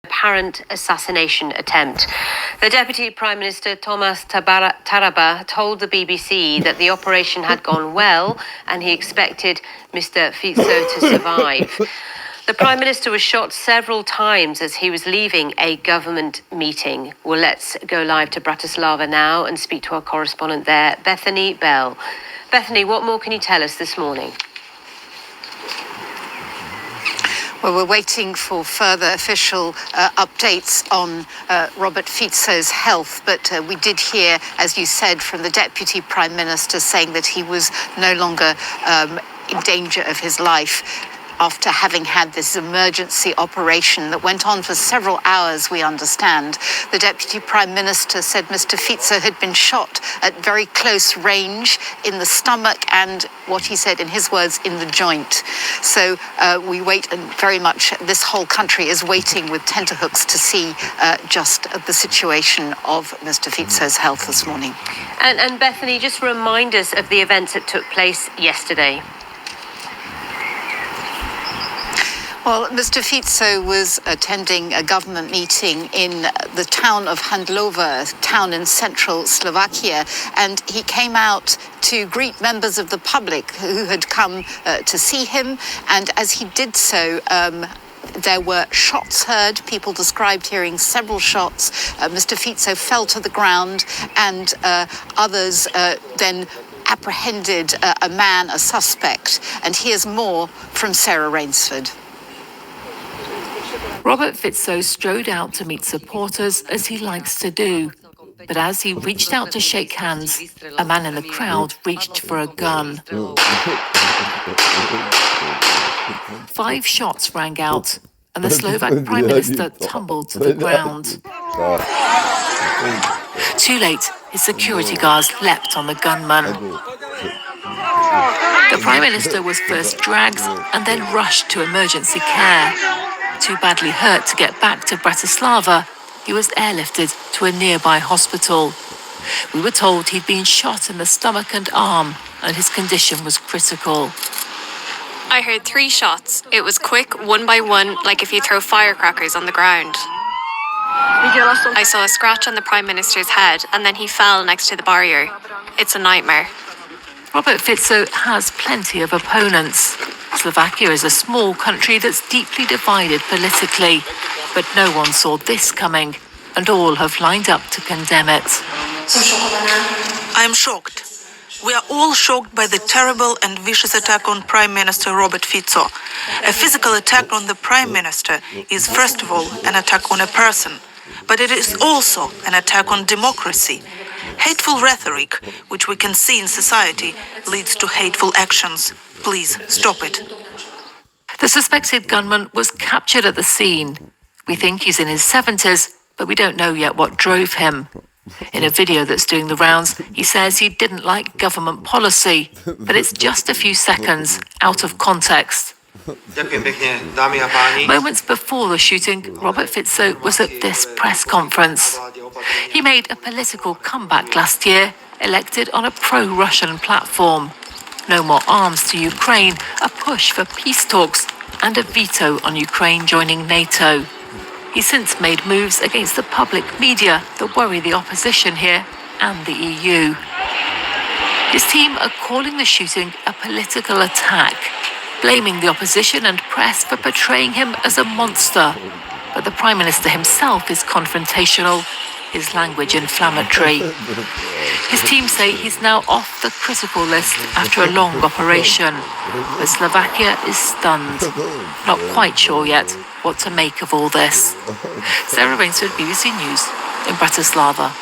apparent assassination attempt. The Deputy Prime Minister Thomas Taraba told the BBC that the operation had gone well and he expected Mr. Fico to survive. The Prime Minister was shot several times as he was leaving a government meeting. Well, let's go live to Bratislava now and speak to our correspondent there, Bethany Bell. Bethany, what more can you tell us this morning? Well, we're waiting for further official updates on Robert Fico's health, but we did hear, as you said, from the Deputy Prime Minister saying that he was no longer in danger of his life after having had this emergency operation that went on for several hours, we understand. The Deputy Prime Minister said Mr. Fico had been shot at very close range in the stomach and, what he said in his words, in the joint. So we wait, and very much this whole country is waiting with tenterhooks to see just the situation of Mr. Fico's health this morning. And Bethany, just remind us of the events that took place yesterday. Well, Mr. Fico was attending a government meeting in the town of Handlova, a town in central Slovakia, and he came out to greet members of the public who had come to see him. And as he did so, there were shots heard. People described hearing several shots. Mr. Fico fell to the ground, and others then apprehended a man, a suspect. And here's more from Sarah Rainsford. Robert Fico strode out to meet supporters, as he likes to do. But as he reached out to shake hands, a man in the crowd reached for a gun. 5 shots rang out, and the Slovak Prime Minister tumbled to the ground. Too late, his security guards leapt on the gunman. The Prime Minister was first dragged and then rushed to emergency care. Too badly hurt to get back to Bratislava, he was airlifted to a nearby hospital. We were told he'd been shot in the stomach and arm, and his condition was critical. I heard 3 shots. It was quick, one by one, like if you throw firecrackers on the ground. I saw a scratch on the Prime Minister's head, and then he fell next to the barrier. It's a nightmare. Robert Fico has plenty of opponents. Slovakia is a small country that's deeply divided politically, but no one saw this coming, and all have lined up to condemn it. I am shocked. We are all shocked by the terrible and vicious attack on Prime Minister Robert Fico. A physical attack on the Prime Minister is, first of all, an attack on a person, but it is also an attack on democracy. Hateful rhetoric, which we can see in society, leads to hateful actions. Please stop it. The suspected gunman was captured at the scene. We think he's in his 70s, but we don't know yet what drove him. In a video that's doing the rounds, he says he didn't like government policy, but it's just a few seconds out of context. Moments before the shooting, Robert Fico was at this press conference. He made a political comeback last year, elected on a pro-Russian platform. No more arms to Ukraine, a push for peace talks, and a veto on Ukraine joining NATO. He's since made moves against the public media that worry the opposition here and the EU. His team are calling the shooting a political attack, blaming the opposition and press for portraying him as a monster. But the Prime Minister himself is confrontational, his language inflammatory. His team say he's now off the critical list after a long operation. But Slovakia is stunned, not quite sure yet what to make of all this. Sarah Rainsford, BBC News in Bratislava.